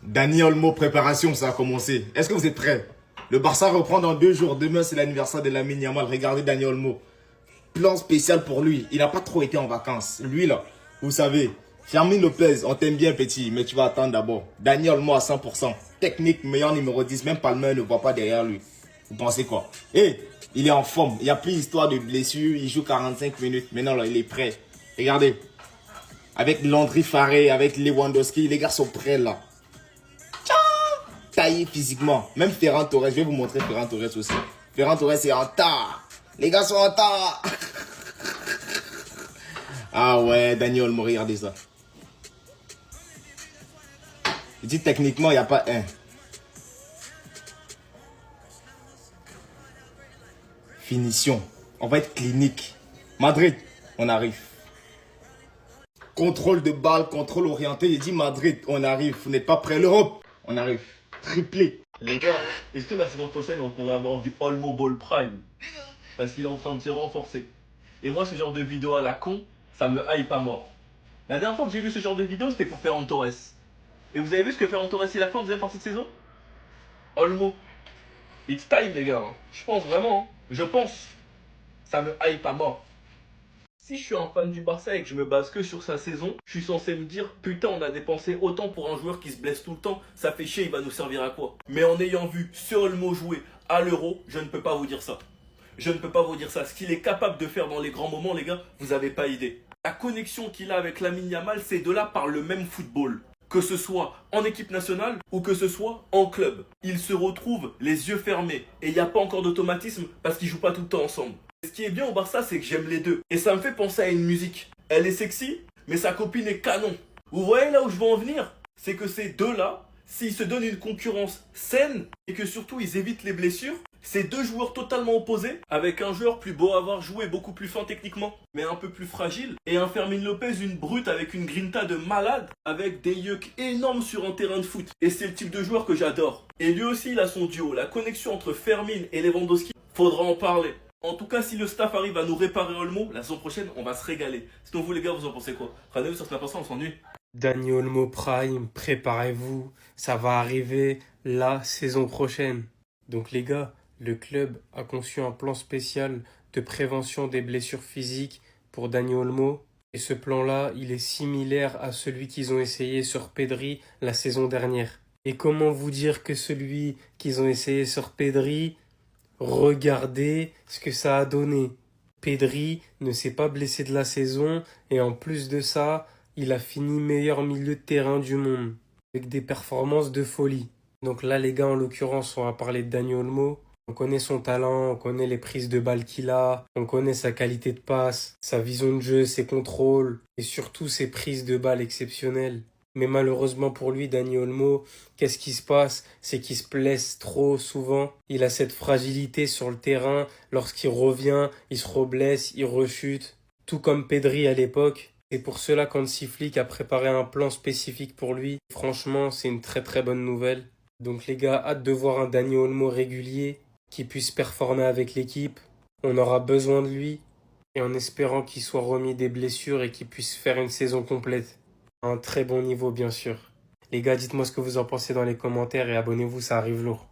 Dani Olmo, préparation, ça a commencé. Est-ce que vous êtes prêts? Le Barça reprend dans 2 jours. Demain, c'est l'anniversaire de Lamine Yamal. Regardez Dani Olmo. Plan spécial pour lui. Il n'a pas trop été en vacances. Lui, là, vous savez, Fermin Lopez, on t'aime bien, petit, mais tu vas attendre d'abord. Dani Olmo à 100%. Technique, meilleur numéro 10. Même Palmer ne voit pas derrière lui. Vous pensez quoi? Il est en forme. Il n'y a plus d'histoire de blessure. Il joue 45 minutes. Maintenant, là, il est prêt. Regardez. Avec Landry Faré, avec Lewandowski, les gars sont prêts, là. Taillé physiquement. Même Ferran Torres, je vais vous montrer Ferran Torres aussi. Ferran Torres est en tas. Les gars sont en tas. Ah ouais, Dani Olmo, regardez ça. Je dis techniquement, il n'y a pas un. Finition. On va être clinique. Madrid, on arrive. Contrôle de balle, contrôle orienté. Il dit Madrid, on arrive. Vous n'êtes pas prêts, l'Europe, on arrive. Triplé. Les gars, est-ce que la saison prochaine on pourrait avoir du Olmo Ball Prime? Parce qu'il est en train de se renforcer. Et moi, ce genre de vidéo à la con, ça me hype à mort. La dernière fois que j'ai vu ce genre de vidéo, c'était pour Ferran Torres. Et vous avez vu ce que Ferran Torres il a fait en deuxième partie de saison? Olmo. It's time, les gars. Je pense vraiment. Je pense. Ça me hype à mort. Si je suis un fan du Barça et que je me base que sur sa saison, je suis censé me dire putain, on a dépensé autant pour un joueur qui se blesse tout le temps, ça fait chier, il va nous servir à quoi? Mais en ayant vu ce Olmo jouer à l'Euro, je ne peux pas vous dire ça. Je ne peux pas vous dire ça. Ce qu'il est capable de faire dans les grands moments, les gars, vous n'avez pas idée. La connexion qu'il a avec Lamine Yamal, ces deux-là parlent le même football. Que ce soit en équipe nationale ou que ce soit en club. Ils se retrouvent les yeux fermés et il n'y a pas encore d'automatisme parce qu'ils jouent pas tout le temps ensemble. Ce qui est bien au Barça, c'est que j'aime les deux. Et ça me fait penser à une musique. Elle est sexy, mais sa copine est canon. Vous voyez là où je veux en venir? C'est que ces deux-là, s'ils se donnent une concurrence saine et que surtout ils évitent les blessures, c'est deux joueurs totalement opposés, avec un joueur plus beau à avoir joué, beaucoup plus fin techniquement, mais un peu plus fragile, et un Fermin Lopez, une brute avec une grinta de malade, avec des yucks énormes sur un terrain de foot. Et c'est le type de joueur que j'adore. Et lui aussi, il a son duo. La connexion entre Fermin et Lewandowski, faudra en parler. En tout cas, si le staff arrive à nous réparer Olmo, la saison prochaine, on va se régaler. Sinon, vous les gars, vous en pensez quoi? Rendez-vous sur Snap, on s'ennuie. Dani Olmo Prime, préparez-vous, ça va arriver la saison prochaine. Donc les gars, le club a conçu un plan spécial de prévention des blessures physiques pour Dani Olmo. Et ce plan-là, il est similaire à celui qu'ils ont essayé sur Pedri la saison dernière. Et comment vous dire que celui qu'ils ont essayé sur Pedri, regardez ce que ça a donné. Pedri ne s'est pas blessé de la saison et en plus de ça, il a fini meilleur milieu de terrain du monde avec des performances de folie. Donc là, les gars, en l'occurrence, on va parler de Dani Olmo. On connaît son talent, on connaît les prises de balles qu'il a, on connaît sa qualité de passe, sa vision de jeu, ses contrôles et surtout ses prises de balles exceptionnelles. Mais malheureusement pour lui, Dani Olmo, qu'est-ce qui se passe? C'est qu'il se blesse trop souvent. Il a cette fragilité sur le terrain. Lorsqu'il revient, il se reblesse, il rechute. Tout comme Pedri à l'époque. C'est pour cela qu'Hansi Flick a préparé un plan spécifique pour lui. Franchement, c'est une très très bonne nouvelle. Donc les gars, hâte de voir un Dani Olmo régulier qui puisse performer avec l'équipe. On aura besoin de lui. Et en espérant qu'il soit remis des blessures et qu'il puisse faire une saison complète. À un très bon niveau, bien sûr. Les gars, dites-moi ce que vous en pensez dans les commentaires et abonnez-vous, ça arrive lourd.